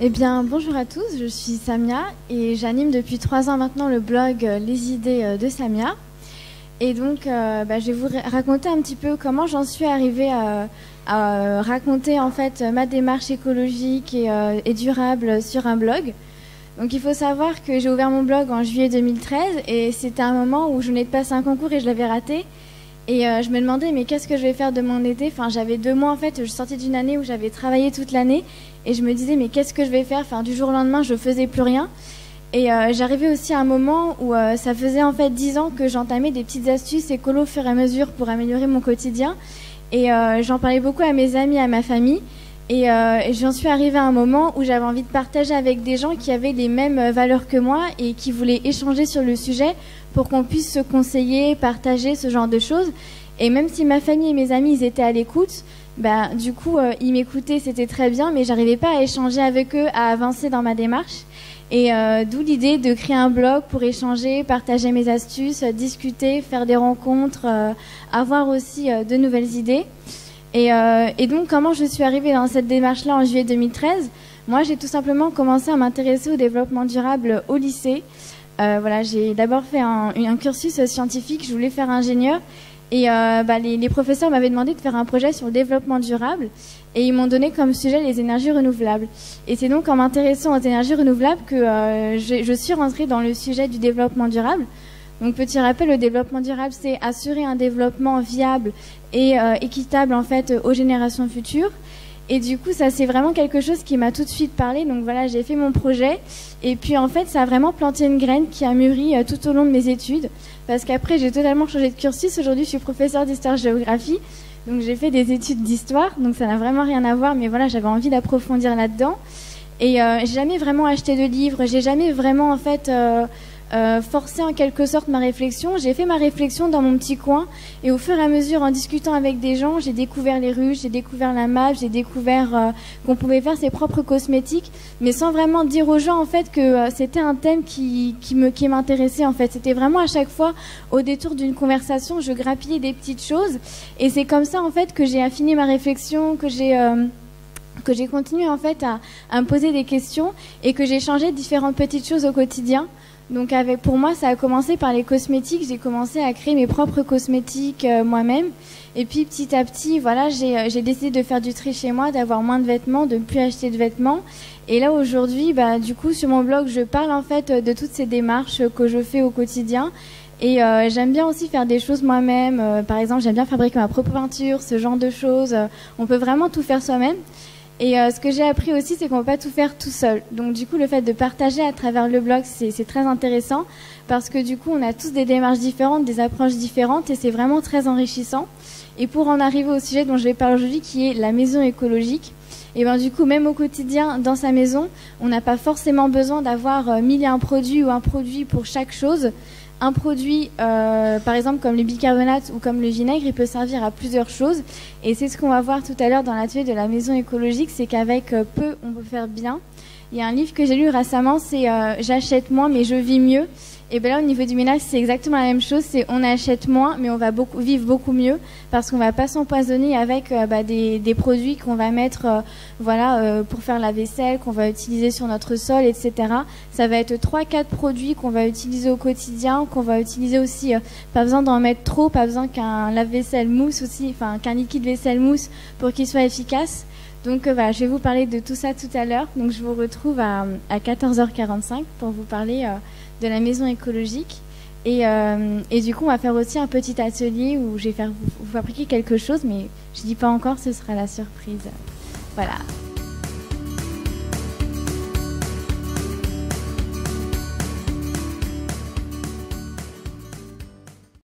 Eh bien, bonjour à tous, je suis Samia et j'anime depuis 3 ans maintenant le blog Les idées de Samia. Et donc, je vais vous raconter un petit peu comment j'en suis arrivée à raconter en fait ma démarche écologique et durable sur un blog. Donc, il faut savoir que j'ai ouvert mon blog en juillet 2013 et c'était un moment où je venais de passer un concours et je l'avais raté. Et je me demandais, mais qu'est-ce que je vais faire de mon été? Enfin, j'avais 2 mois en fait, je sortais d'une année où j'avais travaillé toute l'année. Et je me disais, mais qu'est-ce que je vais faire? Enfin, du jour au lendemain, je faisais plus rien. Et j'arrivais aussi à un moment où ça faisait en fait 10 ans que j'entamais des petites astuces écolo au fur et à mesure pour améliorer mon quotidien. Et j'en parlais beaucoup à mes amis, à ma famille. Et j'en suis arrivée à un moment où j'avais envie de partager avec des gens qui avaient les mêmes valeurs que moi et qui voulaient échanger sur le sujet pour qu'on puisse se conseiller, partager ce genre de choses. Et même si ma famille et mes amis ils étaient à l'écoute, du coup, ils m'écoutaient, c'était très bien, mais j'arrivais pas à échanger avec eux, à avancer dans ma démarche. Et d'où l'idée de créer un blog pour échanger, partager mes astuces, discuter, faire des rencontres, avoir aussi de nouvelles idées. Et donc, comment je suis arrivée dans cette démarche-là en juillet 2013? Moi, j'ai tout simplement commencé à m'intéresser au développement durable au lycée. J'ai d'abord fait un cursus scientifique, je voulais faire ingénieur. Et les professeurs m'avaient demandé de faire un projet sur le développement durable et ils m'ont donné comme sujet les énergies renouvelables. Et c'est donc en m'intéressant aux énergies renouvelables que je suis rentrée dans le sujet du développement durable. Donc petit rappel, le développement durable, c'est assurer un développement viable et équitable en fait aux générations futures. Et du coup, ça c'est vraiment quelque chose qui m'a tout de suite parlé. Donc voilà, j'ai fait mon projet. Et puis en fait, ça a vraiment planté une graine qui a mûri tout au long de mes études. Parce qu'après, j'ai totalement changé de cursus. Aujourd'hui, je suis professeure d'histoire-géographie. Donc j'ai fait des études d'histoire. Donc ça n'a vraiment rien à voir. Mais voilà, j'avais envie d'approfondir là-dedans. Et j'ai jamais vraiment acheté de livres. J'ai jamais vraiment en fait... forcer en quelque sorte ma réflexion. J'ai fait ma réflexion dans mon petit coin et au fur et à mesure, en discutant avec des gens, j'ai découvert les ruches, j'ai découvert la MAP, j'ai découvert qu'on pouvait faire ses propres cosmétiques, mais sans vraiment dire aux gens en fait que c'était un thème qui m'intéressait en fait. C'était vraiment à chaque fois au détour d'une conversation, je grappillais des petites choses et c'est comme ça en fait que j'ai affiné ma réflexion, que j'ai continué en fait à me poser des questions et que j'ai changé différentes petites choses au quotidien. Donc pour moi, ça a commencé par les cosmétiques. J'ai commencé à créer mes propres cosmétiques moi-même. Et puis petit à petit, voilà, j'ai décidé de faire du tri chez moi, d'avoir moins de vêtements, de ne plus acheter de vêtements. Et là aujourd'hui, du coup, sur mon blog, je parle en fait de toutes ces démarches que je fais au quotidien. Et j'aime bien aussi faire des choses moi-même. Par exemple, j'aime bien fabriquer ma propre peinture, ce genre de choses. On peut vraiment tout faire soi-même. Et ce que j'ai appris aussi, c'est qu'on ne peut pas tout faire tout seul. Donc du coup, le fait de partager à travers le blog, c'est très intéressant parce que du coup, on a tous des démarches différentes, des approches différentes et c'est vraiment très enrichissant. Et pour en arriver au sujet dont je vais parler aujourd'hui, qui est la maison écologique, et du coup, même au quotidien, dans sa maison, on n'a pas forcément besoin d'avoir 1001 produits ou un produit pour chaque chose. Un produit, par exemple comme le bicarbonate ou comme le vinaigre, il peut servir à plusieurs choses. Et c'est ce qu'on va voir tout à l'heure dans l'atelier de la maison écologique, c'est qu'avec peu, on peut faire bien. Il y a un livre que j'ai lu récemment, c'est J'achète moins mais je vis mieux. Et bien là, au niveau du ménage, c'est exactement la même chose. C'est on achète moins, mais on va vivre beaucoup mieux parce qu'on va pas s'empoisonner avec des produits qu'on va mettre pour faire la vaisselle, qu'on va utiliser sur notre sol, etc. Ça va être 3-4 produits qu'on va utiliser au quotidien, qu'on va utiliser aussi, pas besoin d'en mettre trop, pas besoin qu'un lave-vaisselle mousse aussi, enfin qu'un liquide vaisselle mousse pour qu'il soit efficace. Donc je vais vous parler de tout ça tout à l'heure. Donc je vous retrouve à 14h45 pour vous parler de la maison écologique. Et du coup, on va faire aussi un petit atelier où je vais vous fabriquer quelque chose, mais je dis pas encore, ce sera la surprise. Voilà.